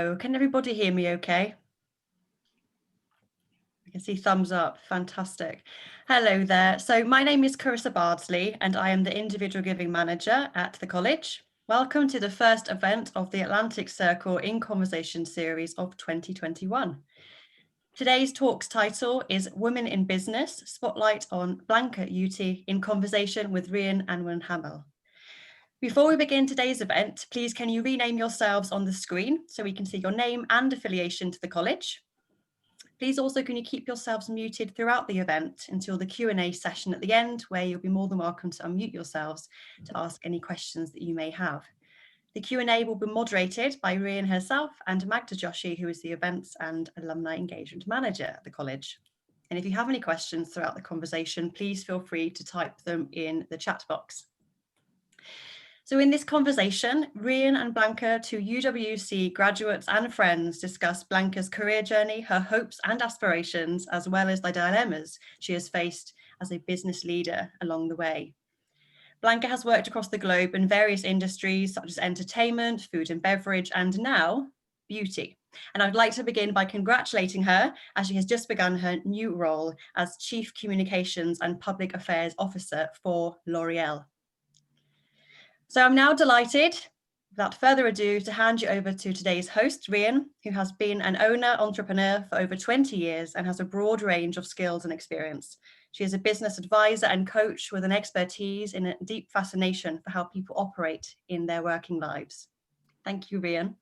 Can everybody hear me okay? I can see thumbs up. Fantastic. Hello there. So my name is Carissa Bardsley and I am the Individual Giving Manager at the college. Welcome to the first event of the Atlantic Circle InConversation series of 2021. Today's talk's title is Women in Business, Spotlight on Blanca Juti in conversation with Rhian-Anwen Hamill. Before we begin today's event, please can you rename yourselves on the screen so we can see your name and affiliation to the college. Please also can you keep yourselves muted throughout the event until the Q&A session at the end, where you'll be more than welcome to unmute yourselves to ask any questions that you may have. The Q&A will be moderated by Rhian herself and Magda Joshi, who is the Events and Alumni Engagement Manager at the college. And if you have any questions throughout the conversation, please feel free to type them in the chat box. So in this conversation, Rhian and Blanca, two UWC graduates and friends, discuss Blanca's career journey, her hopes and aspirations, as well as the dilemmas she has faced as a business leader along the way. Blanca has worked across the globe in various industries such as entertainment, food and beverage, and now beauty. And I'd like to begin by congratulating her as she has just begun her new role as Chief Communications and Public Affairs Officer for L'Oreal. So I'm now delighted, without further ado, to hand you over to today's host, Rhian, who has been an owner-entrepreneur for over 20 years and has a broad range of skills and experience. She is a business advisor and coach with an expertise in a deep fascination for how people operate in their working lives. Thank you, Rhian.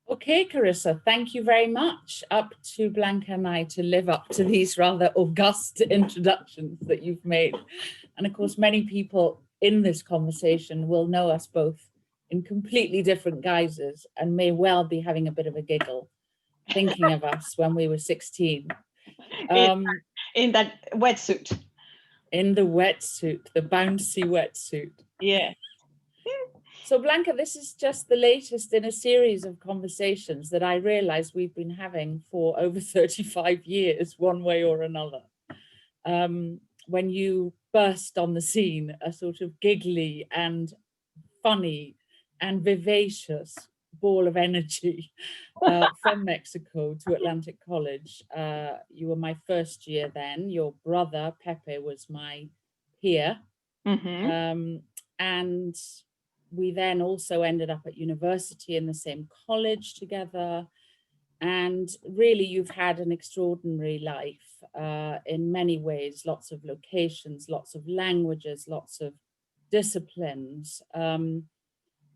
Okay, Carissa, thank you very much. Up to Blanca and I to live up to these rather august introductions that you've made. And of course, many people in this conversation will know us both in completely different guises and may well be having a bit of a giggle thinking of us when we were 16. In that wetsuit. In the wetsuit, the bouncy wetsuit. Yeah. So Blanca, this is just the latest in a series of conversations that I realize we've been having for over 35 years, one way or another. When you burst on the scene, a sort of giggly and funny and vivacious ball of energy from Mexico to Atlantic College. You were my first year then. Your brother, Pepe, was my peer. Mm-hmm. And we then also ended up at university in the same college together. And really, you've had an extraordinary life in many ways, lots of locations, lots of languages, lots of disciplines. And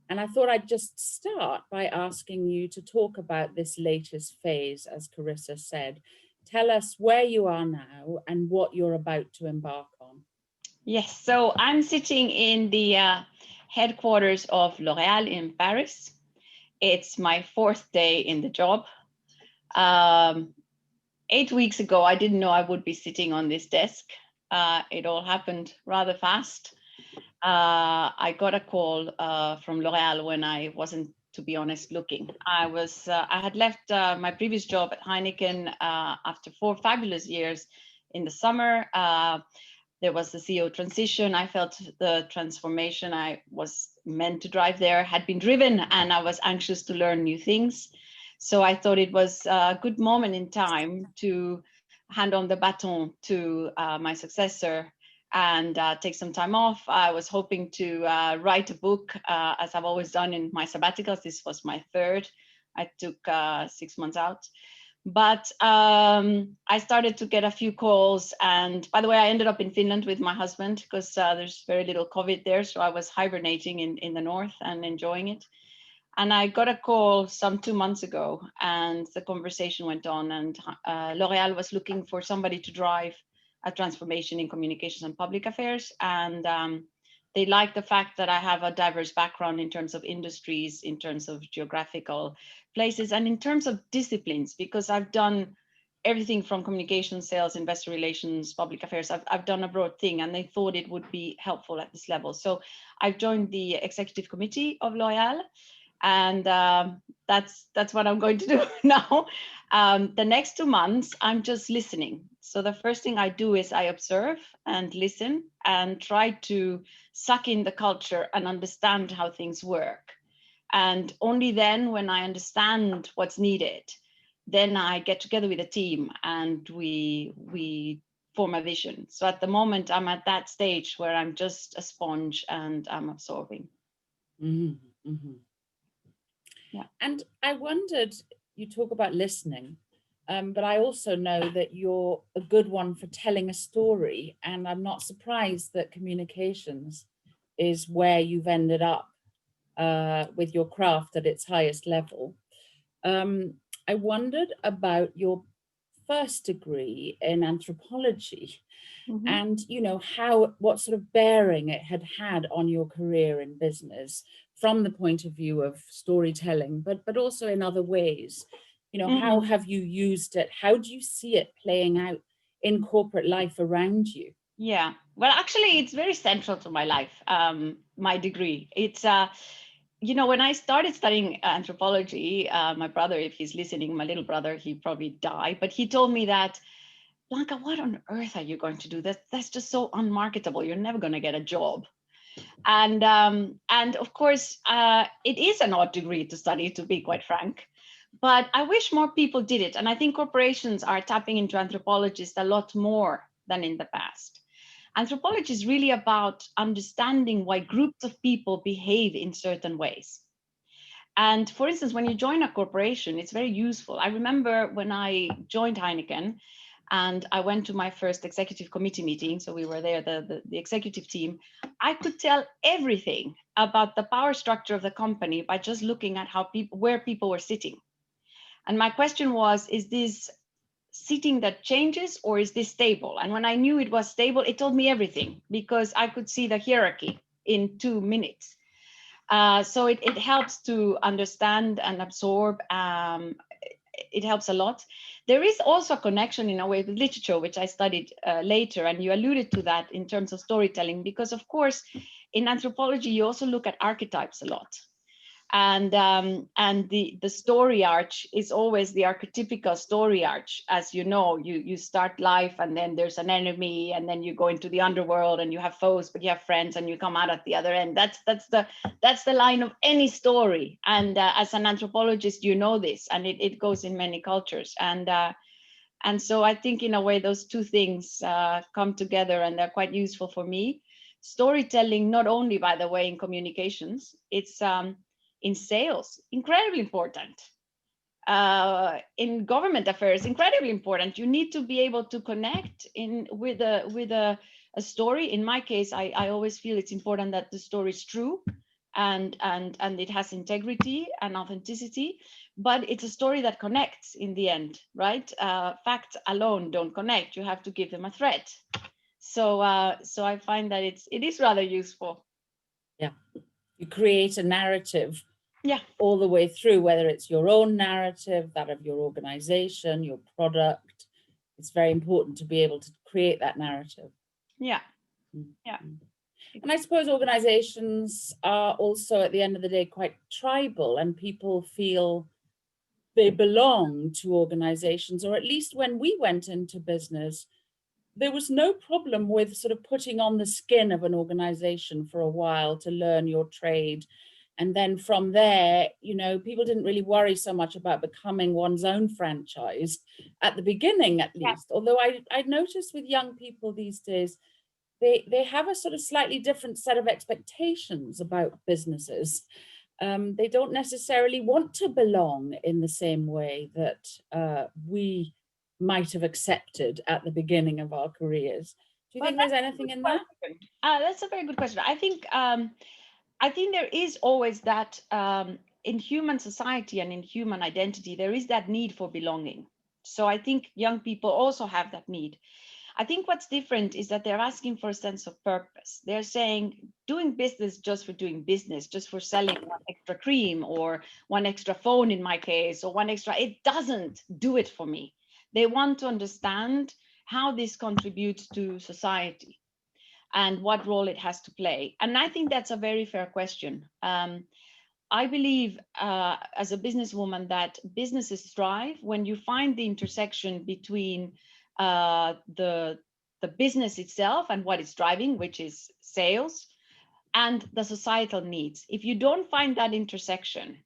I thought I'd just start by asking you to talk about this latest phase, as Carissa said. Tell us where you are now and what you're about to embark on. Yes, so I'm sitting in the headquarters of L'Oreal in Paris. It's my 4th day in the job. 8 weeks ago, I didn't know I would be sitting on this desk. It all happened rather fast. I got a call from L'Oreal when I wasn't, to be honest, looking. I had left my previous job at Heineken after 4 fabulous years in the summer. There was the CEO transition. I felt the transformation I was meant to drive there had been driven, and I was anxious to learn new things. So I thought it was a good moment in time to hand on the baton to my successor and take some time off. I was hoping to write a book, as I've always done in my sabbaticals. This was my 3rd. I took 6 months out. But I started to get a few calls. And by the way, I ended up in Finland with my husband because there's very little COVID there. So I was hibernating in the north and enjoying it. And I got a call some 2 months ago, and the conversation went on, and L'Oreal was looking for somebody to drive a transformation in communications and public affairs. And they liked the fact that I have a diverse background in terms of industries, in terms of geographical places, and in terms of disciplines, because I've done everything from communication, sales, investor relations, public affairs. I've done a broad thing, and they thought it would be helpful at this level. So I've joined the executive committee of L'Oreal. And that's what I'm going to do now. The next 2 months, I'm just listening. So the first thing I do is I observe and listen and try to suck in the culture and understand how things work. And only then, when I understand what's needed, then I get together with a team and we form a vision. So at the moment, I'm at that stage where I'm just a sponge and I'm absorbing. Mm-hmm, mm-hmm. Yeah. And I wondered, you talk about listening, but I also know that you're a good one for telling a story, and I'm not surprised that communications is where you've ended up with your craft at its highest level. I wondered about your first degree in anthropology, and what sort of bearing it had on your career in business from the point of view of storytelling, but also in other ways. How have you used it? How do you see it playing out in corporate life around you? Yeah, well, actually, it's very central to my life, my degree. It's, when I started studying anthropology, my brother, if he's listening, my little brother, he probably died, but he told me that, Blanca, what on earth are you going to do? That's just so unmarketable. You're never going to get a job. And of course, it is an odd degree to study, to be quite frank. But I wish more people did it. And I think corporations are tapping into anthropologists a lot more than in the past. Anthropology is really about understanding why groups of people behave in certain ways. And for instance, when you join a corporation, it's very useful. I remember when I joined Heineken and I went to my first executive committee meeting, so we were there, the executive team, I could tell everything about the power structure of the company by just looking at where people were sitting. And my question was, is this seating that changes or is this stable? And when I knew it was stable, it told me everything because I could see the hierarchy in 2 minutes. So it helps to understand and absorb. It helps a lot. There is also a connection in a way with literature, which I studied later, and you alluded to that in terms of storytelling, because of course, in anthropology, you also look at archetypes a lot. And the story arch is always the archetypical story arch. As you know, you start life and then there's an enemy and then you go into the underworld and you have foes, but you have friends and you come out at the other end. That's the line of any story. And as an anthropologist, you know this, and it goes in many cultures. And so I think in a way those two things come together and they're quite useful for me. Storytelling, not only, by the way, in communications, it's in sales, incredibly important. In government affairs, incredibly important. You need to be able to connect with a story. In my case, I always feel it's important that the story is true and it has integrity and authenticity, but it's a story that connects in the end, right? Facts alone don't connect. You have to give them a thread. So I find that it is rather useful. Yeah, you create a narrative. Yeah, all the way through, whether it's your own narrative, that of your organization, your product. It's very important to be able to create that narrative. Yeah, yeah. And I suppose organizations are also, at the end of the day, quite tribal, and people feel they belong to organizations, or at least when we went into business, there was no problem with sort of putting on the skin of an organization for a while to learn your trade. And then from there, people didn't really worry so much about becoming one's own franchise at the beginning, at least. Yeah. Although I noticed with young people these days, they have a sort of slightly different set of expectations about businesses. They don't necessarily want to belong in the same way that we might have accepted at the beginning of our careers. Do you think there's anything in that? That's a very good question. I think there is always that in human society and in human identity, there is that need for belonging. So I think young people also have that need. I think what's different is that they're asking for a sense of purpose. They're saying doing business just for doing business, just for selling one extra cream or one extra phone in my case, or one extra, it doesn't do it for me. They want to understand how this contributes to society and what role it has to play. And I think that's a very fair question. I believe as a businesswoman that businesses thrive when you find the intersection between the business itself and what it's driving, which is sales, and the societal needs. If you don't find that intersection,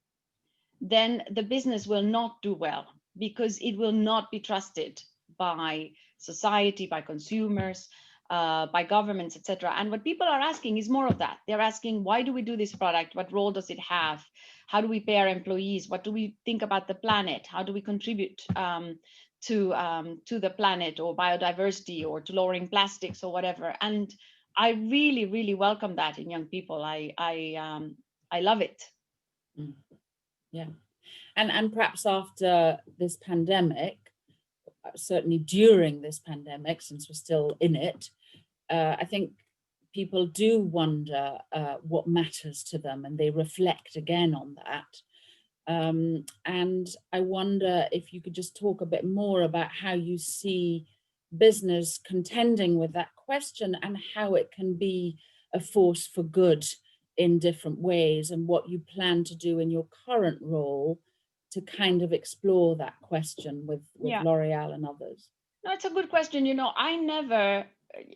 then the business will not do well, because it will not be trusted by society, by consumers, by governments, etc. And what people are asking is more of that. They're asking, why do we do this product? What role does it have? How do we pay our employees? What do we think about the planet? How do we contribute to the planet, or biodiversity, or to lowering plastics, or whatever? And I really, really welcome that in young people. I love it. Mm. Yeah, and perhaps after this pandemic, certainly during this pandemic, since we're still in it, I think people do wonder what matters to them, and they reflect again on that. And I wonder if you could just talk a bit more about how you see business contending with that question, and how it can be a force for good in different ways, and what you plan to do in your current role to kind of explore that question with Yeah. L'Oreal and others. No, it's a good question. I never,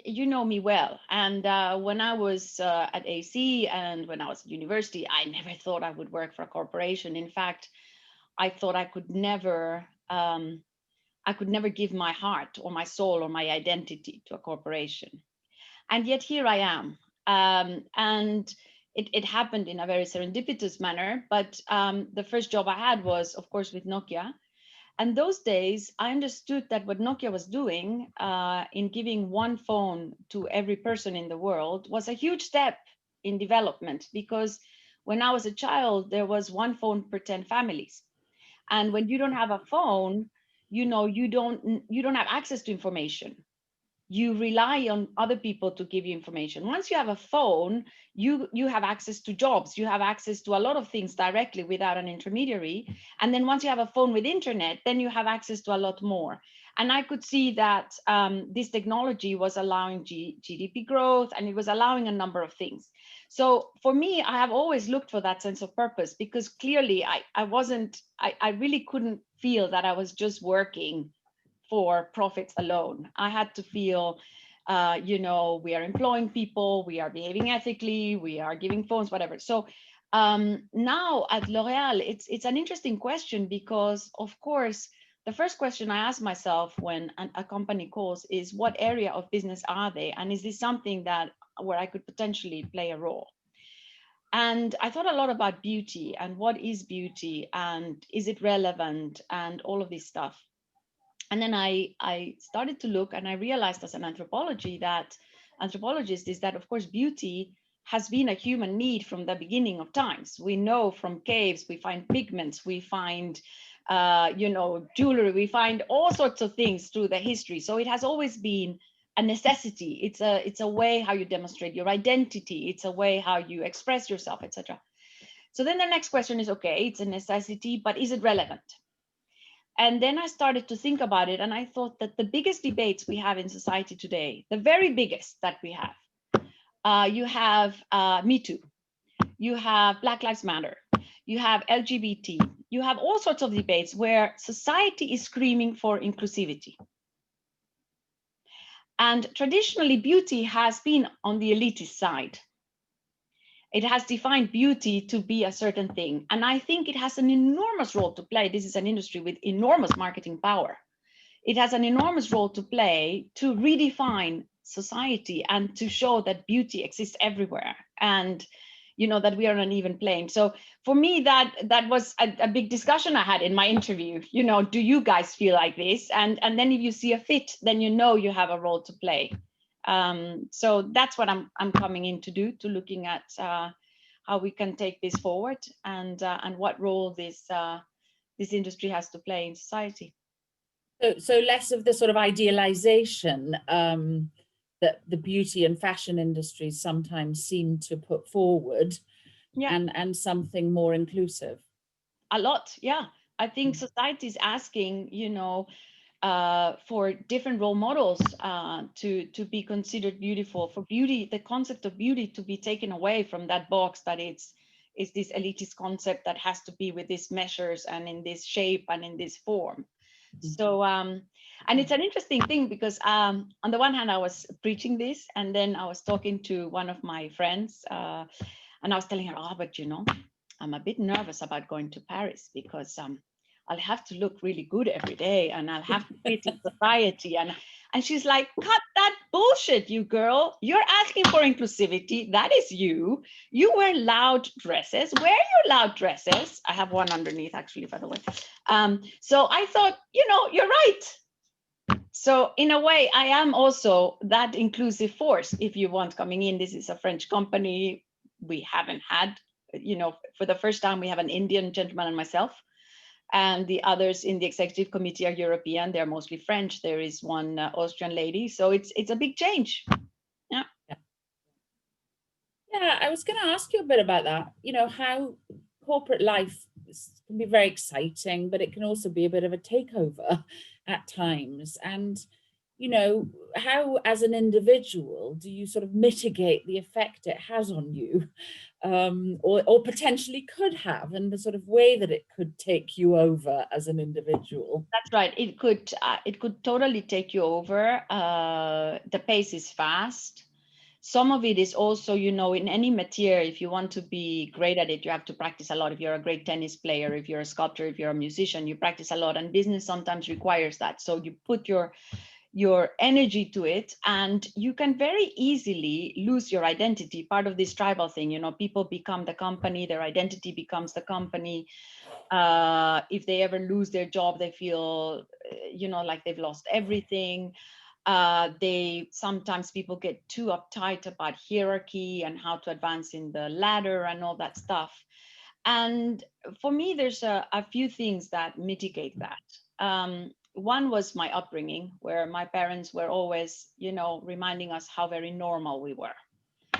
you know me well. And when I was at AC and when I was at university, I never thought I would work for a corporation. In fact, I thought I could never give my heart or my soul or my identity to a corporation. And yet here I am. And it happened in a very serendipitous manner. But the first job I had was, of course, with Nokia. And those days, I understood that what Nokia was doing in giving one phone to every person in the world was a huge step in development, because when I was a child, there was one phone per 10 families. And when you don't have a phone, you don't have access to information. You rely on other people to give you information. Once you have a phone, you have access to jobs, you have access to a lot of things directly without an intermediary. And then once you have a phone with internet, then you have access to a lot more. And I could see that this technology was allowing GDP growth, and it was allowing a number of things. So for me, I have always looked for that sense of purpose, because clearly I really couldn't feel that I was just working for profits alone. I had to feel, we are employing people, we are behaving ethically, we are giving phones, whatever. So now at L'Oreal, it's an interesting question, because of course, the first question I ask myself when a company calls is, what area of business are they? And is this something where I could potentially play a role? And I thought a lot about beauty, and what is beauty, and is it relevant, and all of this stuff. And then I started to look, and I realized as an anthropologist is that, of course, beauty has been a human need from the beginning of times. We know from caves, we find pigments, we find, jewelry, we find all sorts of things through the history. So it has always been a necessity. It's a way how you demonstrate your identity. It's a way how you express yourself, etc. So then the next question is, okay, it's a necessity, but is it relevant? And then I started to think about it, and I thought that the biggest debates we have in society today, the very biggest that we have, you have Me Too, you have Black Lives Matter, you have LGBT, you have all sorts of debates where society is screaming for inclusivity. And traditionally, beauty has been on the elitist side. It has defined beauty to be a certain thing. And I think it has an enormous role to play. This is an industry with enormous marketing power. It has an enormous role to play to redefine society and to show that beauty exists everywhere, and that we are on an even plane. So for me, that was a big discussion I had in my interview. Do you guys feel like this? And then if you see a fit, then you have a role to play. So that's what I'm coming in to do, to looking at how we can take this forward, and what role this industry has to play in society. So less of the sort of idealization that the beauty and fashion industries sometimes seem to put forward, yeah. and something more inclusive. A lot, yeah. I think society is asking, for different role models to be considered beautiful, for beauty, the concept of beauty to be taken away from that box that it's this elitist concept that has to be with these measures and in this shape and in this form. So, and it's an interesting thing because on the one hand, I was preaching this, and then I was talking to one of my friends, and I was telling her, oh, but you know, I'm a bit nervous about going to Paris because I'll have to look really good every day, and I'll have to fit in society. And she's like, cut that bullshit, you girl. You're asking for inclusivity. That is you. You wear loud dresses. Wear your loud dresses. I have one underneath, actually, by the way. So I thought, you know, you're right. So in a way, I am also that inclusive force. If you want coming in, this is a French company. We haven't had, you know, for the first time, we have an Indian gentleman and myself. And the others in the executive committee are European. They're mostly French. There is one Austrian lady. So it's a big change. Yeah. Yeah, I was going to ask you a bit about that. You know, how corporate life can be very exciting, but it can also be a bit of a takeover at times. And, you know, how as an individual do you sort of mitigate the effect it has on you, or potentially could have, and the sort of way that it could take you over as an individual? That's right. It could totally take you over. The pace is fast. Some of it is also, you know, in any material, if you want to be great at it, you have to practice a lot. If you're a great tennis player, if you're a sculptor, if you're a musician, you practice a lot, and business sometimes requires that. So you put your energy to it, and you can very easily lose your identity. Part of this tribal thing, you know, people become the company, their identity becomes the company. If they ever lose their job, they feel, you know, like they've lost everything. Sometimes people get too uptight about hierarchy and how to advance in the ladder and all that stuff. And for me, there's a few things that mitigate that. One was my upbringing, where my parents were always, you know, reminding us how very normal we were.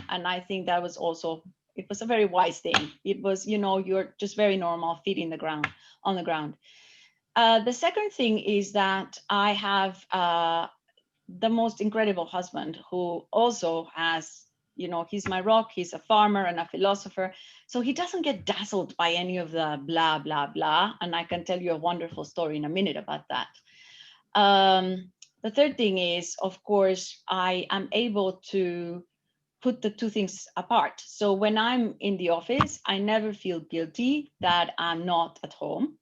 And I think that was also, it was a very wise thing. It was, you know, you're just very normal, feet in the ground, on the ground. The second thing is that I have the most incredible husband who also has, you know, he's my rock, he's a farmer and a philosopher. So he doesn't get dazzled by any of the blah, blah, blah. And I can tell you a wonderful story in a minute about that. The third thing is, of course, I am able to put the two things apart. So when I'm in the office, I never feel guilty that I'm not at home.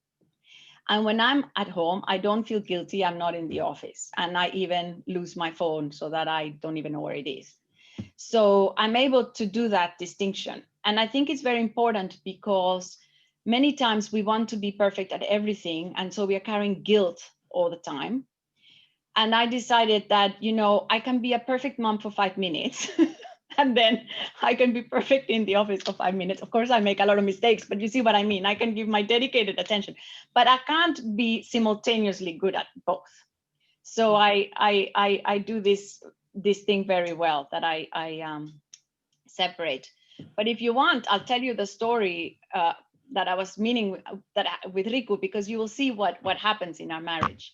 And when I'm at home, I don't feel guilty I'm not in the office. And I even lose my phone so that I don't even know where it is. So I'm able to do that distinction. And I think it's very important because many times we want to be perfect at everything. And so we are carrying guilt all the time. And I decided that, you know, I can be a perfect mom for 5 minutes. And then I can be perfect in the office for 5 minutes. Of course, I make a lot of mistakes, but you see what I mean? I can give my dedicated attention, but I can't be simultaneously good at both. So I do this thing very well, that I separate. But if you want, I'll tell you the story that I was meaning with Riku, because you will see what happens in our marriage.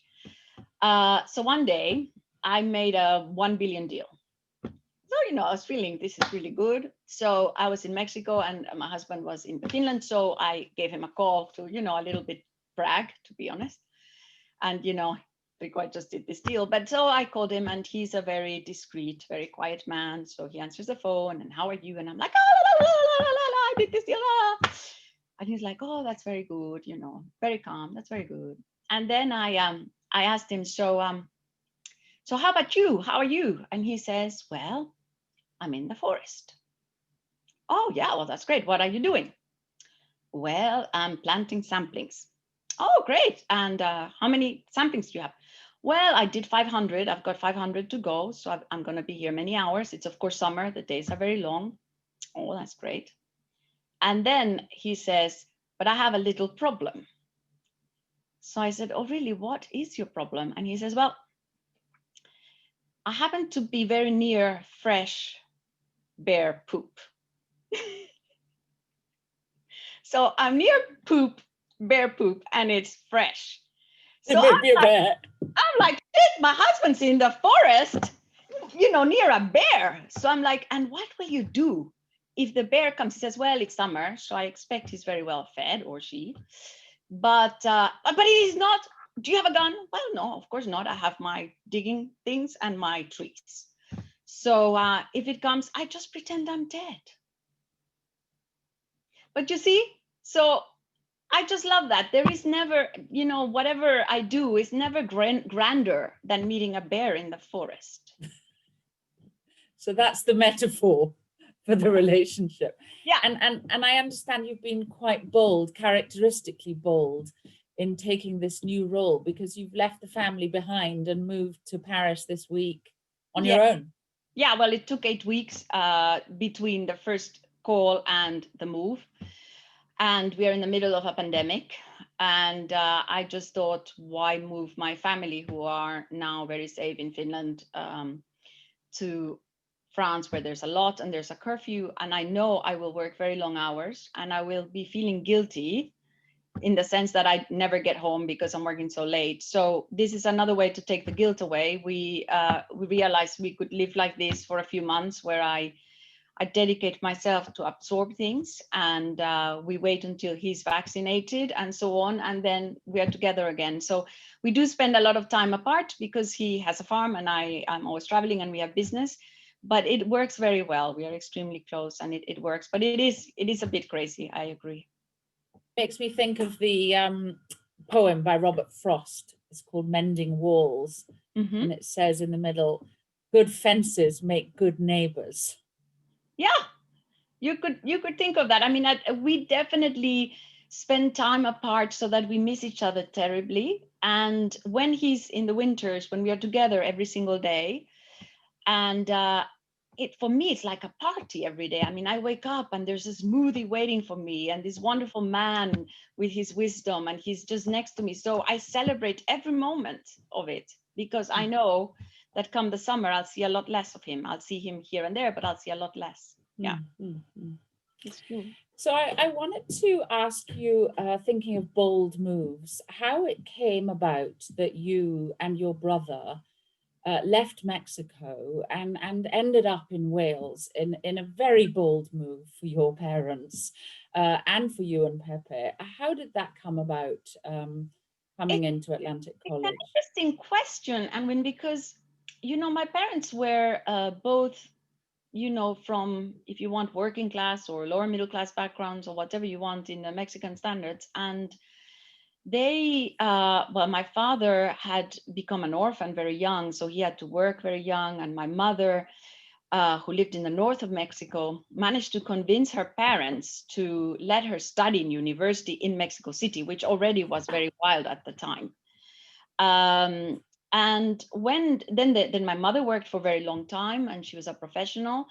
So one day I made a 1 billion deal. So, you know, I was feeling this is really good. So I was in Mexico and my husband was in Finland. So I gave him a call to, you know, a little bit brag, to be honest. And, you know, we quite just did this deal. But so I called him, and he's a very discreet, very quiet man. So he answers the phone, and how are you? And I'm like, oh, la, la, la, la, la, I did this deal. La. And he's like, oh, that's very good. You know, very calm. That's very good. And then I asked him, so how about you? How are you? And he says, well, I'm in the forest. Oh, yeah, well, that's great. What are you doing? Well, I'm planting samplings. Oh, great. And how many samplings do you have? Well, I did 500. I've got 500 to go. So I'm going to be here many hours. It's, of course, summer. The days are very long. Oh, that's great. And then he says, but I have a little problem. So I said, oh, really? What is your problem? And he says, well, I happen to be very near fresh bear poop. So I'm near bear poop, and it's fresh. So I'm like, shit, my husband's in the forest, you know, near a bear. So I'm like, and what will you do if the bear comes? He says, well, it's summer, so I expect he's very well fed, or she. But it is not do you have a gun? Well, no, of course not. I have my digging things and my trees. So if it comes, I just pretend I'm dead. But you see, so I just love that. There is never, you know, whatever I do is never grander than meeting a bear in the forest. So that's the metaphor for the relationship. Yeah. And I understand you've been quite bold, characteristically bold, in taking this new role, because you've left the family behind and moved to Paris this week on your own. Yeah, well, it took 8 weeks between the first call and the move. And we are in the middle of a pandemic. And I just thought, why move my family, who are now very safe in Finland, to France, where there's a lot and there's a curfew. And I know I will work very long hours and I will be feeling guilty in the sense that I never get home because I'm working so late. So this is another way to take the guilt away. We realized we could live like this for a few months, where I dedicate myself to absorb things, and we wait until he's vaccinated and so on, and then we are together again. So we do spend a lot of time apart because he has a farm and I'm always traveling and we have business, but it works very well. We are extremely close and it works, but it is a bit crazy. I agree. Makes me think of the poem by Robert Frost. It's called Mending Walls. Mm-hmm. And it says in the middle, good fences make good neighbors. Yeah, you could think of that. I mean, we definitely spend time apart so that we miss each other terribly. And when he's in the winters, when we are together every single day, and for me, it's like a party every day. I mean, I wake up and there's a smoothie waiting for me and this wonderful man with his wisdom, and he's just next to me. So I celebrate every moment of it, because I know that come the summer, I'll see a lot less of him. I'll see him here and there, but I'll see a lot less. Yeah. Mm-hmm. It's true. So I wanted to ask you, thinking of bold moves, how it came about that you and your brother left Mexico and ended up in Wales in a very bold move for your parents and for you and Pepe. How did that come about, coming into Atlantic College? It's an interesting question, and because, you know, my parents were both, you know, from, if you want, working class or lower middle class backgrounds or whatever you want in the Mexican standards. And they, well, my father had become an orphan very young, so he had to work very young. And my mother, who lived in the north of Mexico, managed to convince her parents to let her study in university in Mexico City, which already was very wild at the time. And then my mother worked for a very long time, and she was a professional,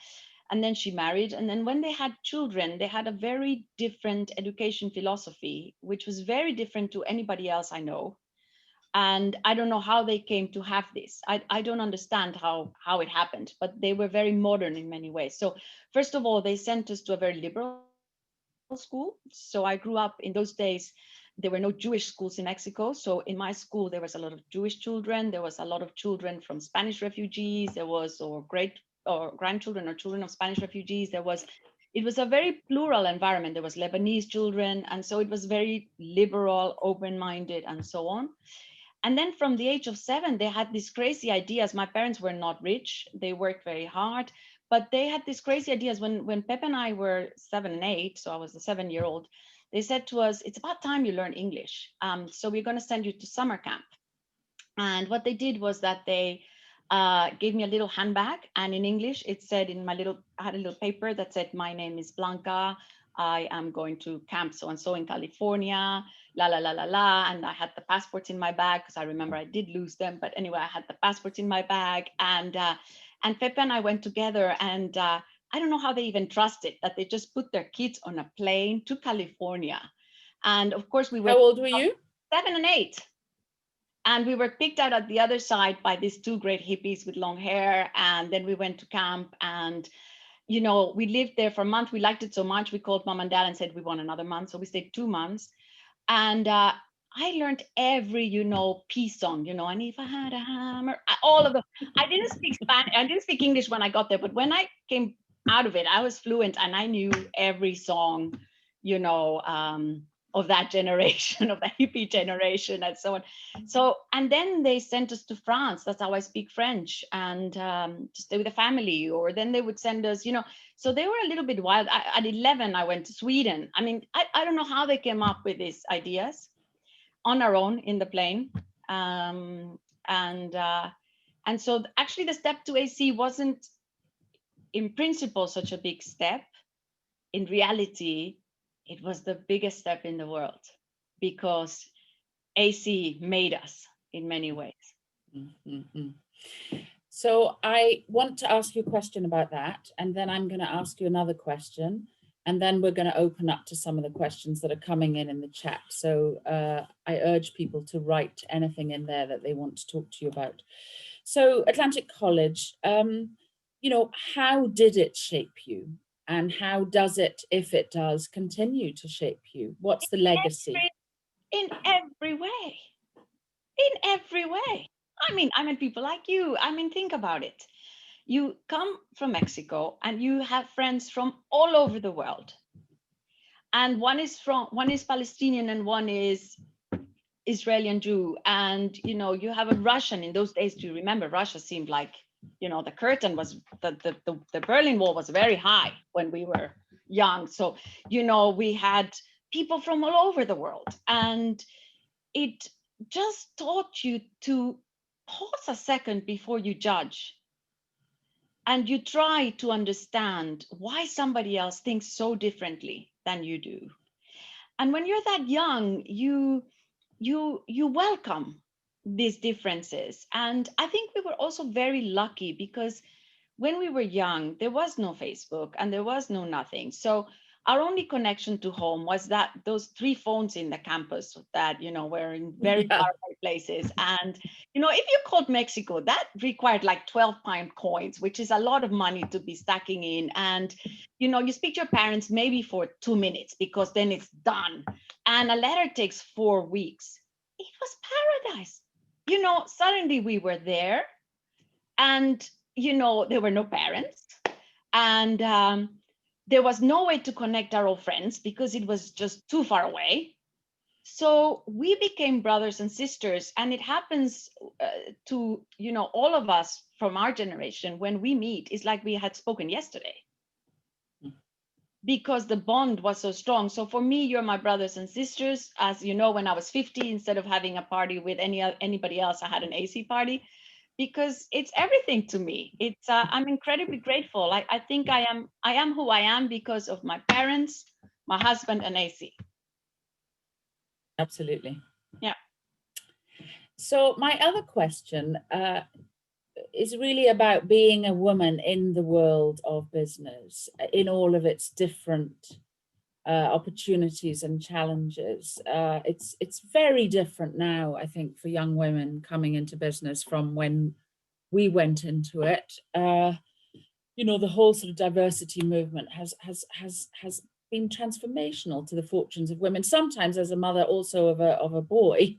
and then she married. And then when they had children, they had a very different education philosophy, which was very different to anybody else I know. And I don't know how they came to have this. I don't understand how it happened, but they were very modern in many ways. So first of all, they sent us to a very liberal school. So I grew up in those days. There were no Jewish schools in Mexico. So in my school, there was a lot of Jewish children. There was a lot of children from Spanish refugees. There was, or grandchildren or children of Spanish refugees. It was a very plural environment. There was Lebanese children. And so it was very liberal, open-minded, and so on. And then from the age of 7, they had these crazy ideas. My parents were not rich. They worked very hard, but they had these crazy ideas. When Pep and I were 7 and 8, so I was the 7-year-old, they said to us, it's about time you learn English. So we're going to send you to summer camp. And what they did was that they gave me a little handbag. And in English, it said I had a little paper that said, my name is Blanca. I am going to camp so-and-so in California, la, la, la, la, la. And I had the passports in my bag, because I remember I did lose them. But anyway, I had the passports in my bag. And Pepe and I went together, and I don't know how they even trusted that they just put their kids on a plane to California. And of course, we were— How old were you? 7 and 8. And we were picked out at the other side by these 2 great hippies with long hair. And then we went to camp, and, you know, we lived there for a month. We liked it so much. We called mom and dad and said we want another month. So we stayed 2 months. And I learned every, you know, peace song, you know, and if I had a hammer, all of them. I didn't speak Spanish. I didn't speak English when I got there. But when I came out of it, I was fluent, and I knew every song, you know, of that generation, of the hippie generation, and so on. So, and then they sent us to France. That's how I speak French, and to stay with the family. Or then they would send us, you know. So they were a little bit wild. At 11, I went to Sweden. I mean, I don't know how they came up with these ideas on our own in the plane. And so actually the step to AC wasn't in principle such a big step. In reality, it was the biggest step in the world, because AC made us in many ways. Mm-hmm. So I want to ask you a question about that, and then I'm going to ask you another question, and then we're going to open up to some of the questions that are coming in the chat. So I urge people to write anything in there that they want to talk to you about. So Atlantic College, you know, how did it shape you? And how does it, if it does, continue to shape you? What's the legacy? In every way. In every way. I mean, people like you. I mean, think about it. You come from Mexico and you have friends from all over the world. And one is Palestinian and one is Israeli and Jew. And, you know, you have a Russian. In those days, do you remember, Russia seemed like, you know, the curtain was, the Berlin Wall was very high when we were young. So, you know, we had people from all over the world. And it just taught you to pause a second before you judge. And you try to understand why somebody else thinks so differently than you do. And when you're that young, you welcome these differences. And I think we were also very lucky, because when we were young, there was no Facebook and there was no nothing. So our only connection to home was that those 3 phones in the campus that, you know, were in very far away places. And, you know, if you called Mexico, that required like 12-pound coins, which is a lot of money to be stacking in. And, you know, you speak to your parents maybe for 2 minutes, because then it's done. And a letter takes 4 weeks. It was paradise. You know, suddenly we were there, and, you know, there were no parents, and there was no way to connect our old friends because it was just too far away. So we became brothers and sisters, and it happens to, you know, all of us from our generation. When we meet, it's like we had spoken yesterday, because the bond was so strong. So for me, you're my brothers and sisters. As you know, when I was 50, instead of having a party with anybody else, I had an AC party, because it's everything to me. It's I'm incredibly grateful. I think I am who I am because of my parents, my husband, and AC. Absolutely. Yeah. So my other question is really about being a woman in the world of business, in all of its different opportunities and challenges. It's very different now, I think, for young women coming into business from when we went into it. You know, the whole sort of diversity movement has been transformational to the fortunes of women. Sometimes, as a mother also of a boy,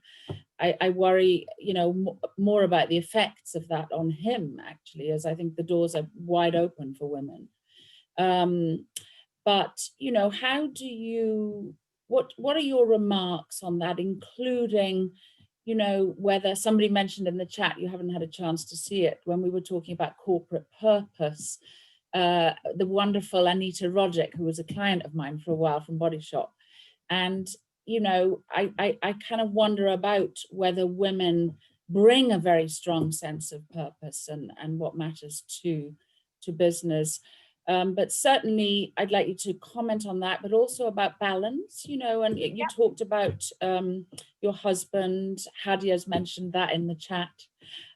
I worry, you know, more about the effects of that on him, actually, as I think the doors are wide open for women. But, you know, how do you, what are your remarks on that, including, you know, whether somebody mentioned in the chat, you haven't had a chance to see it, when we were talking about corporate purpose, the wonderful Anita Roddick, who was a client of mine for a while from Body Shop. And, you know, I kind of wonder about whether women bring a very strong sense of purpose and what matters to business. But certainly I'd like you to comment on that, but also about balance, you know, and you talked about your husband, Hadia's mentioned that in the chat,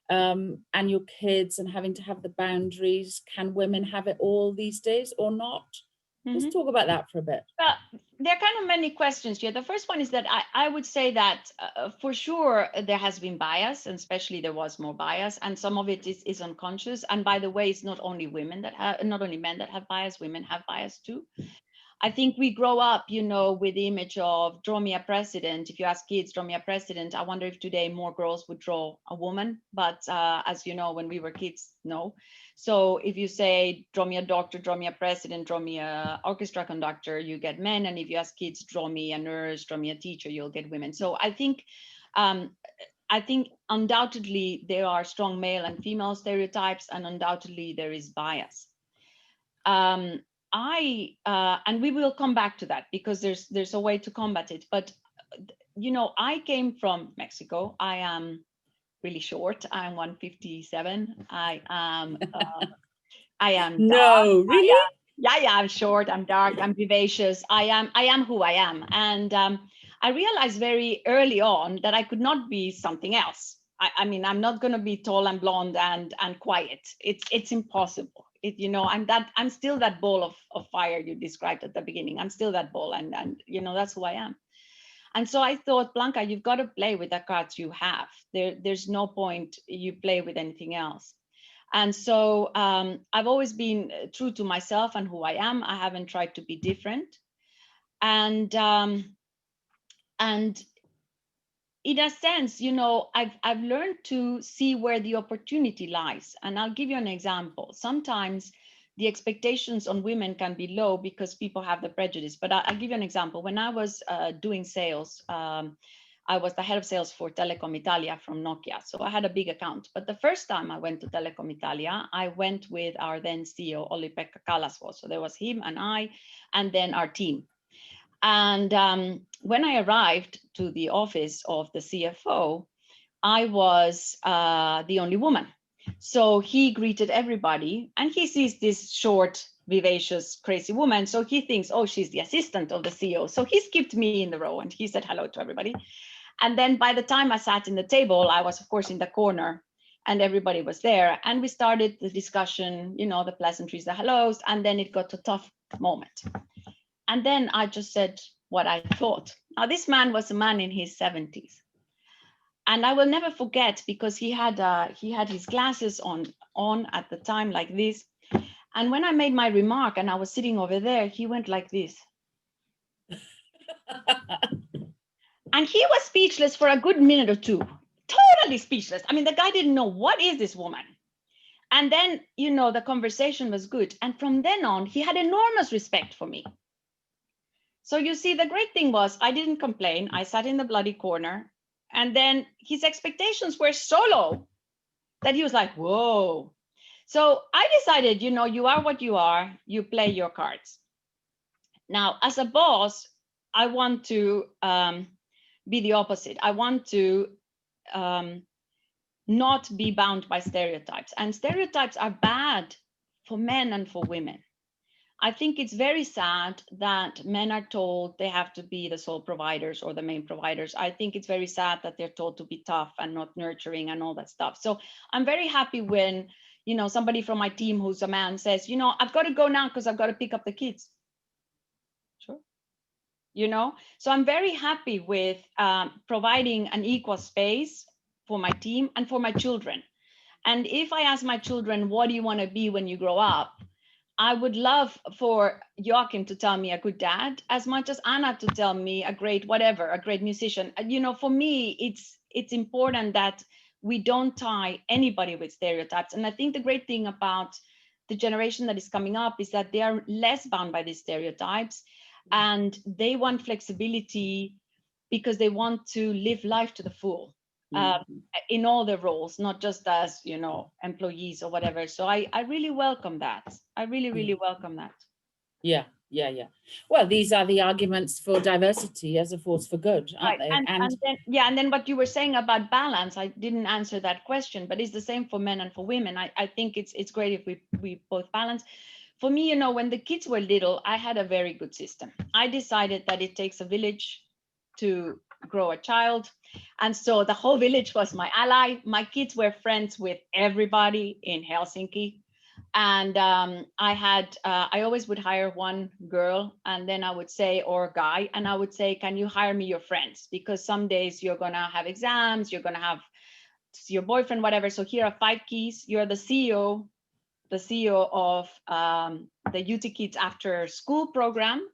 and your kids and having to have the boundaries. Can women have it all these days or not? Let's talk about that for a bit. There are kind of many questions here. The first one is that I would say that for sure there has been bias, and especially there was more bias, and some of it is unconscious. And by the way, it's not only women that have, not only men that have bias, women have bias too. I think we grow up, you know, with the image of draw me a president. If you ask kids, draw me a president. I wonder if today more girls would draw a woman. But as you know, when we were kids, no. So if you say, draw me a doctor, draw me a president, draw me a orchestra conductor, you get men. And if you ask kids, draw me a nurse, draw me a teacher, you'll get women. So I think undoubtedly there are strong male and female stereotypes, and undoubtedly there is bias. And we will come back to that because there's a way to combat it. But you know, I came from Mexico. I am really short. I'm 157. I am No, dark. really? I'm short. I'm dark. I'm vivacious. I am who I am. And I realized very early on that I could not be something else. I mean, I'm not going to be tall and blonde and quiet. It's impossible. You know, I'm still that ball of fire you described at the beginning. I'm still that ball, and you know, that's who I am. And so I thought, Blanca, you've got to play with the cards you have. There's no point you play with anything else. And so I've always been true to myself and who I am. I haven't tried to be different. And in a sense, you know, I've learned to see where the opportunity lies. And I'll give you an example. Sometimes the expectations on women can be low because people have the prejudice. But I'll give you an example. When I was doing sales, I was the head of sales for Telecom Italia from Nokia. So I had a big account. But the first time I went to Telecom Italia, I went with our then CEO, Olli-Pekka Kalasvuo. So there was him and I, and then our team. And when I arrived to the office of the CFO, I was the only woman. So he greeted everybody, and he sees this short, vivacious, crazy woman. So he thinks, oh, she's the assistant of the CEO. So he skipped me in the row and he said hello to everybody. And then by the time I sat in the table, I was, of course, in the corner and everybody was there. And we started the discussion, you know, the pleasantries, the hellos, and then it got a tough moment. And then I just said what I thought. Now, this man was a man in his 70s. And I will never forget, because he had his glasses on at the time like this. And when I made my remark and I was sitting over there, he went like this. And he was speechless for a good minute or two, totally speechless. I mean, the guy didn't know, what is this woman? And then, you know, the conversation was good. And from then on, he had enormous respect for me. So you see, the great thing was I didn't complain. I sat in the bloody corner. And then his expectations were so low that he was like, whoa. So I decided, you know, you are what you are. You play your cards. Now, as a boss, I want to be the opposite. I want to not be bound by stereotypes. And stereotypes are bad for men and for women. I think it's very sad that men are told they have to be the sole providers or the main providers. I think it's very sad that they're told to be tough and not nurturing and all that stuff. So I'm very happy when, you know, somebody from my team who's a man says, you know, I've got to go now because I've got to pick up the kids. Sure. You know, so I'm very happy with providing an equal space for my team and for my children. And if I ask my children, what do you want to be when you grow up? I would love for Joachim to tell me a good dad as much as Anna to tell me a great whatever, a great musician. You know, for me, it's important that we don't tie anybody with stereotypes. And I think the great thing about the generation that is coming up is that they are less bound by these stereotypes, and they want flexibility because they want to live life to the full. In all their roles, not just as, you know, employees or whatever. So I really welcome that. I really welcome that. Yeah. Well, these are the arguments for diversity as a force for good, aren't they? And then what you were saying about balance, I didn't answer that question, but it's the same for men and for women. I think it's great if we both balance. For me, you know, when the kids were little, I had a very good system. I decided that it takes a village to grow a child. And so the whole village was my ally. My kids were friends with everybody in Helsinki. And I always would hire one girl, and then I would say, or guy, and I would say, can you hire me your friends? Because some days you're going to have exams, you're going to have your boyfriend, whatever. So here are 5 keys. You're the CEO of the UT Kids After School program.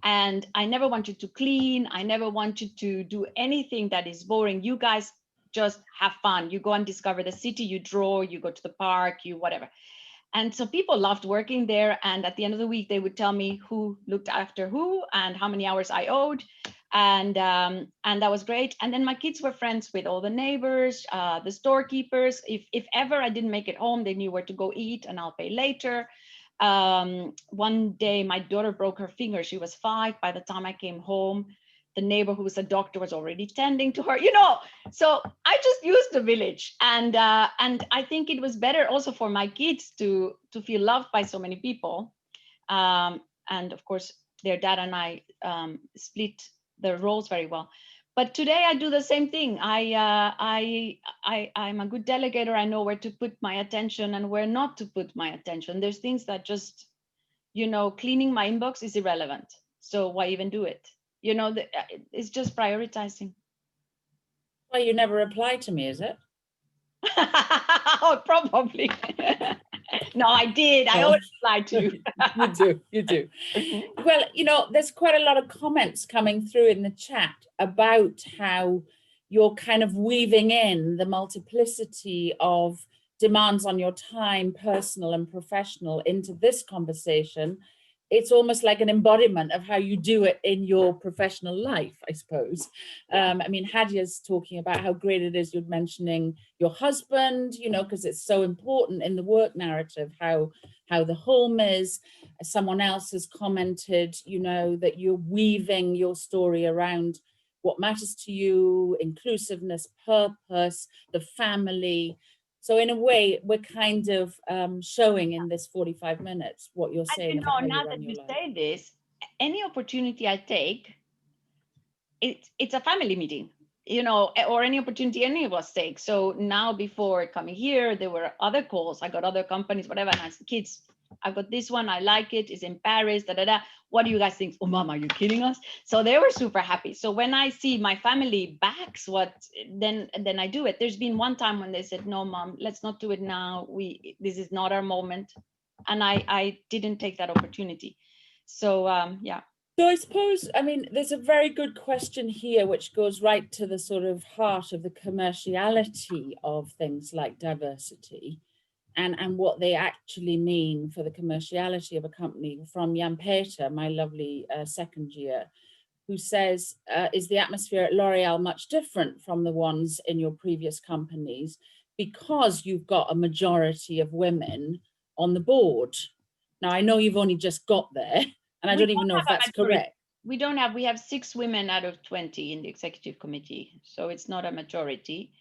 And I never wanted to clean. I never wanted to do anything that is boring. You guys just have fun. You go and discover the city, you draw, you go to the park, you whatever. And so people loved working there. And at the end of the week, they would tell me who looked after who and how many hours I owed. And that was great. And then my kids were friends with all the neighbors, the storekeepers. If ever I didn't make it home, they knew where to go eat, and I'll pay later. One day my daughter broke her finger. She was 5 by the time I came home. The neighbor who was a doctor was already tending to her, so I just used the village. And I think it was better also for my kids to feel loved by so many people. And of course, their dad and I split the roles very well. But today I do the same thing. I'm a good delegator. I know where to put my attention and where not to put my attention. There's things that just, cleaning my inbox is irrelevant. So why even do it? It's just prioritizing. Well, you never reply to me, is it? Oh, probably. No, I did. I always reply to you. You do. Well, there's quite a lot of comments coming through in the chat about how you're kind of weaving in the multiplicity of demands on your time, personal and professional, into this conversation. It's almost like an embodiment of how you do it in your professional life, I suppose. I mean, Hadia's talking about how great it is you're mentioning your husband, because it's so important in the work narrative, how the home is. Someone else has commented, that you're weaving your story around what matters to you, inclusiveness, purpose, the family. So in a way, we're kind of showing in this 45 minutes what you're saying. And now that you say this, any opportunity I take, it's a family meeting, or any opportunity any of us take. So now, before coming here, there were other calls. I got other companies, whatever, and I said, kids, I've got this one, I like it, it's in Paris, what do you guys think? Oh, mom, are you kidding us? So they were super happy. So when I see my family backs then I do it. There's been one time when they said, no, mom, let's not do it now. This is not our moment. And I didn't take that opportunity. So yeah. So I suppose, there's a very good question here, which goes right to the sort of heart of the commerciality of things like diversity and what they actually mean for the commerciality of a company, from Jan Peter, my lovely second year, who says, is the atmosphere at L'Oreal much different from the ones in your previous companies because you've got a majority of women on the board? Now, I know you've only just got there, and I don't even know if that's correct. We have 6 women out of 20 in the executive committee, so it's not a majority.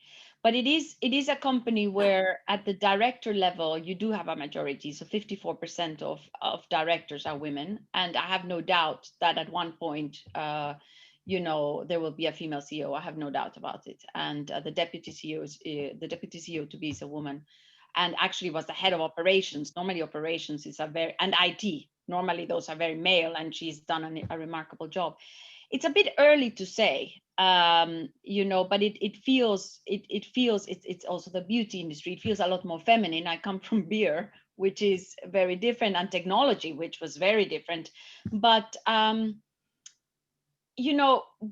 But it is a company where at the director level, you do have a majority. So 54% of directors are women. And I have no doubt that at one point, there will be a female CEO. I have no doubt about it. And the deputy CEO to be is a woman, and actually was the head of operations. Normally operations is and IT. Normally those are very male, and she's done a remarkable job. It's a bit early to say, but it feels, it's also the beauty industry. It feels a lot more feminine. I come from beer, which is very different, and technology, which was very different. But,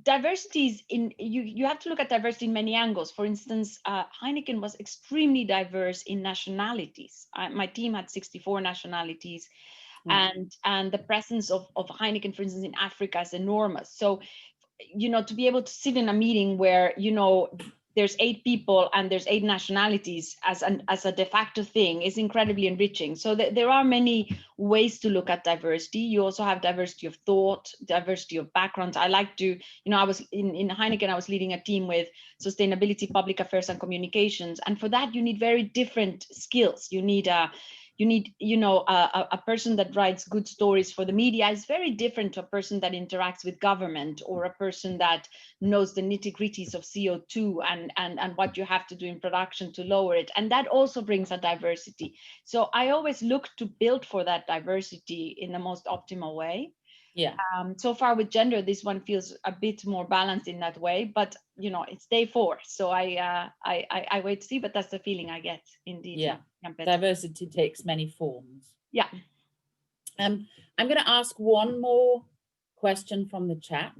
diversity is you have to look at diversity in many angles. For instance, Heineken was extremely diverse in nationalities. My team had 64 nationalities. And the presence of Heineken, for instance, in Africa is enormous. So, to be able to sit in a meeting where, there's 8 people and there's 8 nationalities as a de facto thing is incredibly enriching. So there are many ways to look at diversity. You also have diversity of thought, diversity of backgrounds. I like to, I was in Heineken, I was leading a team with sustainability, public affairs, and communications. And for that, you need very different skills. You need a person that writes good stories for the media is very different to a person that interacts with government, or a person that knows the nitty-gritties of CO2 and what you have to do in production to lower it. And that also brings a diversity. So I always look to build for that diversity in the most optimal way. Yeah. So far with gender, this one feels a bit more balanced in that way, but it's day 4, so I wait to see. But that's the feeling I get, indeed. Yeah, diversity takes many forms. Yeah. I'm going to ask one more question from the chat.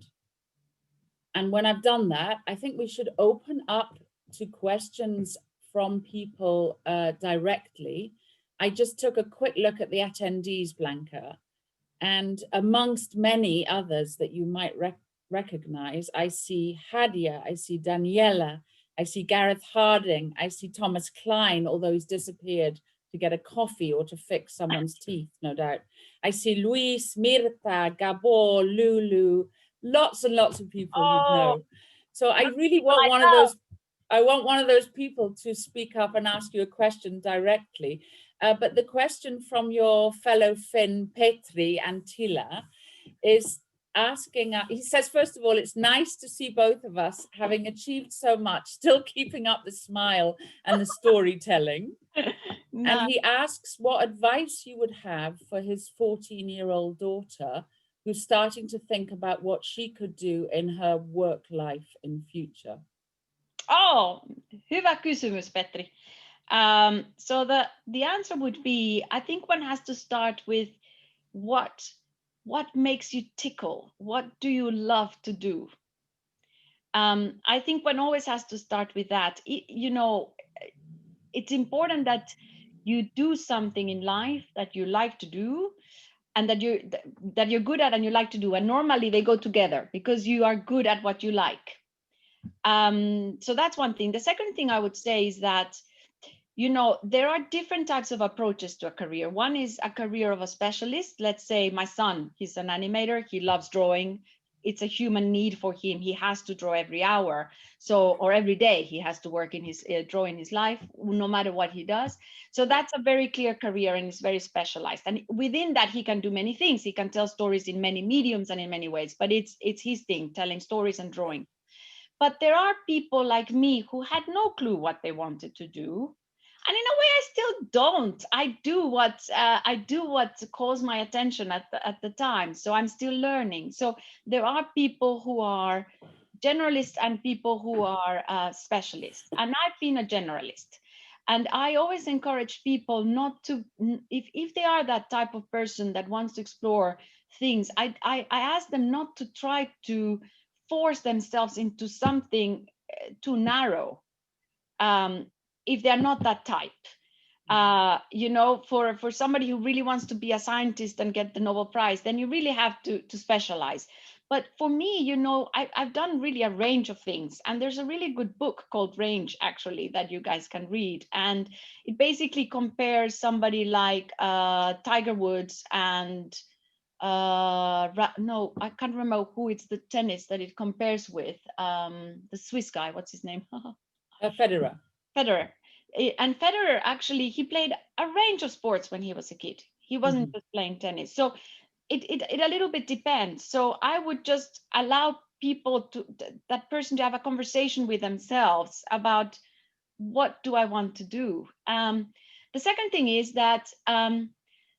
And when I've done that, I think we should open up to questions from people directly. I just took a quick look at the attendees, Blanca, and amongst many others that you might recognize, I see Hadia, I see Daniela, I see Gareth Harding, I see Thomas Klein, although he's disappeared to get a coffee or to fix someone's teeth, no doubt. I see Luis, Mirta, Gabor, Lulu, lots and lots of people you know. So I really want one of those, I want one of those people to speak up and ask you a question directly. But the question from your fellow Finn, Petri and Tila is asking, he says, first of all, it's nice to see both of us having achieved so much, still keeping up the smile and the storytelling. No. And he asks what advice you would have for his 14-year-old daughter who's starting to think about what she could do in her work life in future. Oh, hyvä kysymys, Petri. So the answer would be, I think one has to start with what makes you tickle? What do you love to do? I think one always has to start with that. You know, it's important that you do something in life that you like to do and that you're good at and you like to do. And normally they go together because you are good at what you like. So that's one thing. The second thing I would say is that, you know, there are different types of approaches to a career. One is a career of a specialist. Let's say my son, he's an animator. He loves drawing. It's a human need for him. He has to draw every hour. So, or every day he has to work in his drawing his life, no matter what he does. So that's a very clear career and it's very specialized. And within that, he can do many things. He can tell stories in many mediums and in many ways, but it's his thing, telling stories and drawing. But there are people like me who had no clue what they wanted to do. And in a way, I still don't. I do what calls my attention at the time. So I'm still learning. So there are people who are generalists and people who are specialists. And I've been a generalist. And I always encourage people not to, if they are that type of person that wants to explore things, I ask them not to try to force themselves into something too narrow. If they're not that type, you know, for somebody who really wants to be a scientist and get the Nobel Prize, then you really have to specialize. But for me, you know, I've done really a range of things. And there's a really good book called Range, actually, that you guys can read. And it basically compares somebody like Tiger Woods and no, I can't remember who it's the tennis that it compares with. The Swiss guy, what's his name? Federer. Federer. And Federer, actually, he played a range of sports when he was a kid. He wasn't just playing tennis. So it a little bit depends. So I would just allow people to, that person to have a conversation with themselves about what do I want to do? The second thing is that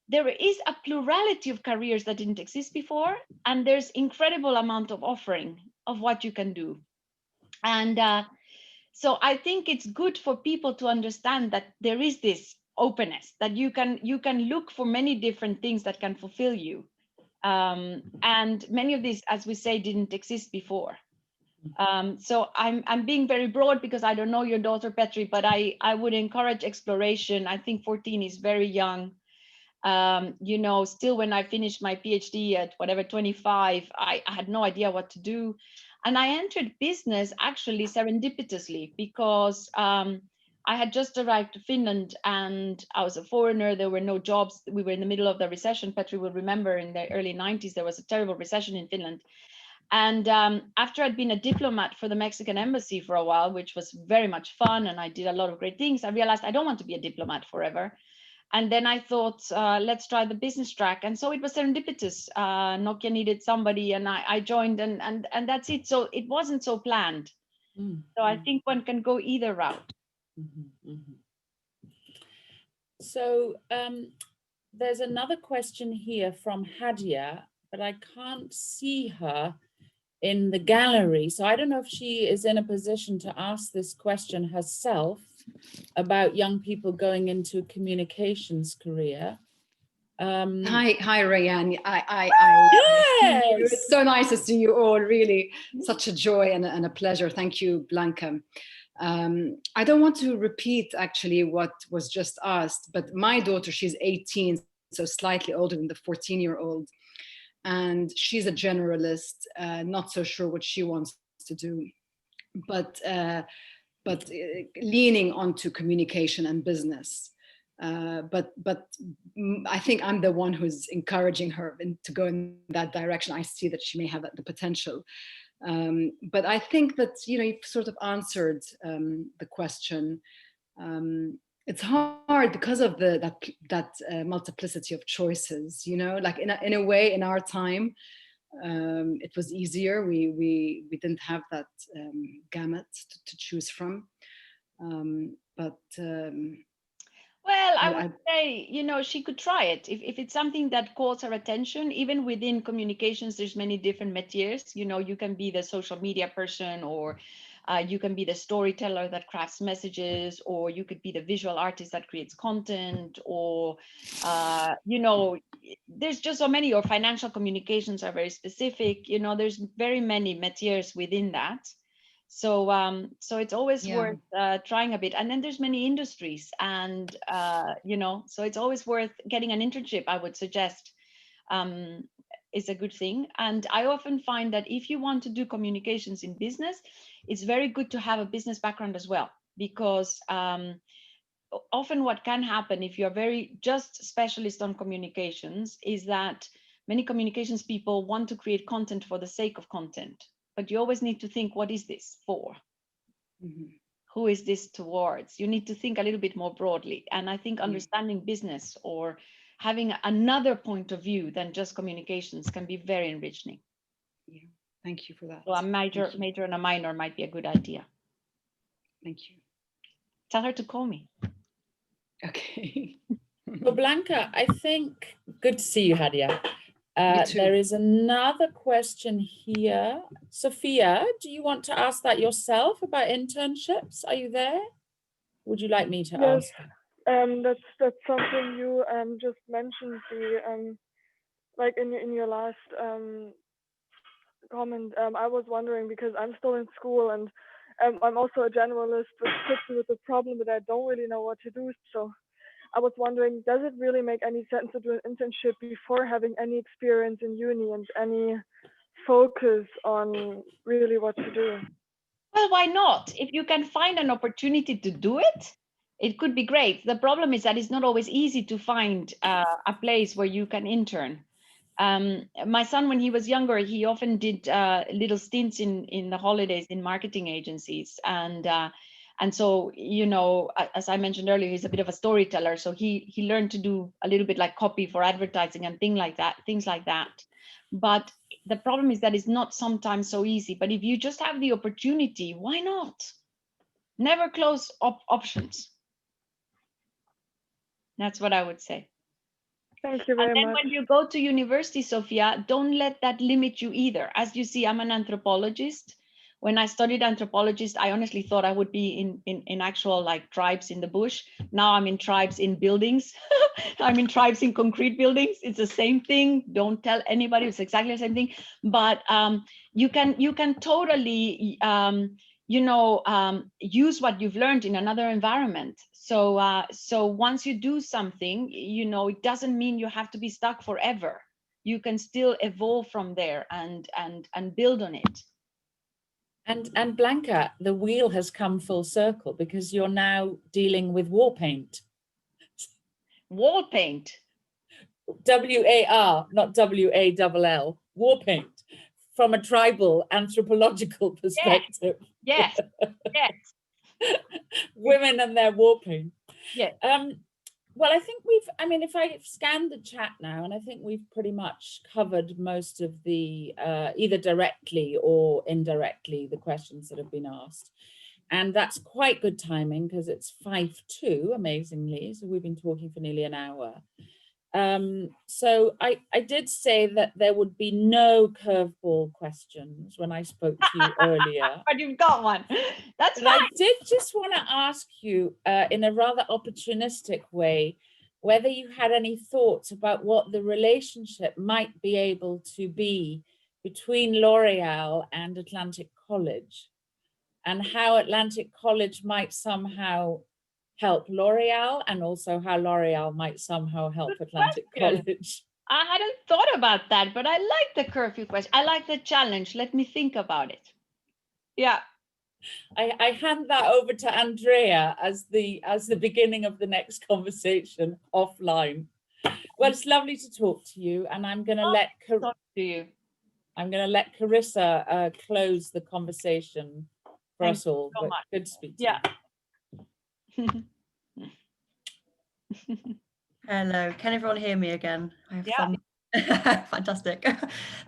there is a plurality of careers that didn't exist before, and there's incredible amount of offering of what you can do. And so I think it's good for people to understand that there is this openness, that you can look for many different things that can fulfill you. And many of these, as we say, didn't exist before. So I'm being very broad because I don't know your daughter, Petri, but I would encourage exploration. I think 14 is very young. You know, still when I finished my PhD at whatever, 25, I had no idea what to do. And I entered business actually serendipitously because I had just arrived to Finland and I was a foreigner. There were no jobs. We were in the middle of the recession. Petri will remember in the early 90s, there was a terrible recession in Finland. And after I'd been a diplomat for the Mexican embassy for a while, which was very much fun, and I did a lot of great things, I realized I don't want to be a diplomat forever. And then I thought, let's try the business track. And so it was serendipitous. Nokia needed somebody and I joined and that's it. So it wasn't so planned. So I think one can go either route. So there's another question here from Hadia, but I can't see her in the gallery. So I don't know if she is in a position to ask this question herself about young people going into a communications career. Hi, Rhian. Yes. It's so nice to see you all. Really, such a joy and a pleasure. Thank you, Blanca. I don't want to repeat actually what was just asked, but my daughter, she's 18, so slightly older than the 14-year-old, and she's a generalist, not so sure what she wants to do, but leaning onto communication and business. But I think I'm the one who's encouraging her to go in that direction. I see that she may have the potential. But I think that, you've sort of answered the question. It's hard because of that multiplicity of choices, like in a way, in our time, it was easier. We didn't have that gamut to choose from. Well, I would say, she could try it. If it's something that calls her attention, even within communications, there's many different métiers. You can be the social media person, or you can be the storyteller that crafts messages, or you could be the visual artist that creates content, or, there's just so many, or financial communications are very specific. There's very many métiers within that. So it's always worth trying a bit. And then there's many industries, and so it's always worth getting an internship. I would suggest is a good thing. And I often find that if you want to do communications in business, it's very good to have a business background as well, because often what can happen if you're very just specialist on communications is that many communications people want to create content for the sake of content. But you always need to think, what is this for? Mm-hmm. Who is this towards? You need to think a little bit more broadly. And I think understanding business or having another point of view than just communications can be very enriching. Yeah, thank you for that. So a major and a minor might be a good idea. Thank you. Tell her to call me. Okay. Well, Blanca, I think, good to see you, Hadia. There is another question here. Sophia, do you want to ask that yourself about internships? Are you there? Would you like me to ask? That's something you just mentioned. Like in your last comment. I was wondering, because I'm still in school, and I'm also a generalist, which puts me with the problem that I don't really know what to do. So I was wondering, does it really make any sense to do an internship before having any experience in uni and any focus on really what to do? Well, why not? If you can find an opportunity to do it, it could be great. The problem is that it's not always easy to find a place where you can intern. My son, when he was younger, he often did little stints in the holidays in marketing agencies. And so, as I mentioned earlier, he's a bit of a storyteller. So he learned to do a little bit like copy for advertising and things like that. But the problem is that it's not sometimes so easy. But if you just have the opportunity, why not? Never close options. That's what I would say. Thank you very much. And then when you go to university, Sophia, don't let that limit you either. As you see, I'm an anthropologist. When I studied anthropologist, I honestly thought I would be in actual like tribes in the bush. Now I'm in tribes in buildings. I'm in tribes in concrete buildings. It's the same thing. Don't tell anybody. It's exactly the same thing. But you can totally use what you've learned in another environment. So once you do something, it doesn't mean you have to be stuck forever. You can still evolve from there and build on it. And Blanca, the wheel has come full circle, because you're now dealing with war paint. Wall paint. WAR, not WALL. War paint, from a tribal anthropological perspective. Yes. Women and their war paint. Yes. Well, I think if I scan the chat now, and I think we've pretty much covered most of the, either directly or indirectly, the questions that have been asked. And that's quite good timing, because it's 5:02, amazingly. So we've been talking for nearly an hour. So I did say that there would be no curveball questions when I spoke to you earlier. But you've got one. That's fine. I did just want to ask you in a rather opportunistic way, whether you had any thoughts about what the relationship might be able to be between L'Oréal and Atlantic College, and how Atlantic College might somehow help L'Oréal, and also how L'Oréal might somehow help Atlantic College. I hadn't thought about that, but I like the curfew question. I like the challenge. Let me think about it. Yeah. I hand that over to Andrea as the beginning of the next conversation offline. Well, it's lovely to talk to you, and I'm going to Talk to you. I'm going to let Carissa close the conversation for us all. So But much. good to speak to you. Hello, can everyone hear me again? I have Yeah. Fantastic.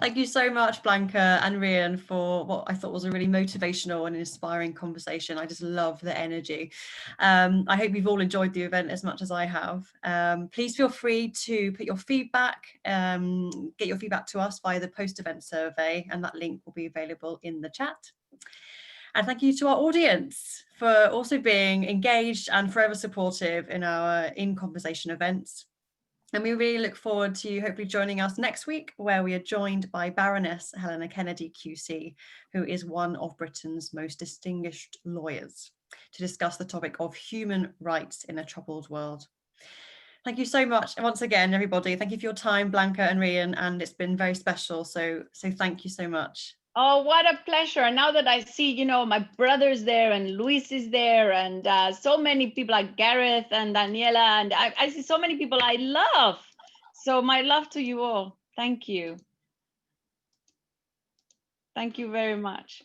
Thank you so much, Blanca and Rhian, for what I thought was a really motivational and inspiring conversation. I just love the energy. I hope you've all enjoyed the event as much as I have. Please feel free to put your feedback, get your feedback to us via the post-event survey, and that link will be available in the chat. And thank you to our audience for also being engaged and forever supportive in our InConversation events. And we really look forward to you hopefully joining us next week, where we are joined by Baroness Helena Kennedy QC, who is one of Britain's most distinguished lawyers, to discuss the topic of human rights in a troubled world. Thank you so much. And once again, everybody, thank you for your time, Blanca and Rhian, and it's been very special. So thank you so much. Oh, what a pleasure. And now that I see, you know, my brother's there and Luis is there and so many people like Gareth and Daniela, and I see so many people I love. So my love to you all. Thank you. Thank you very much.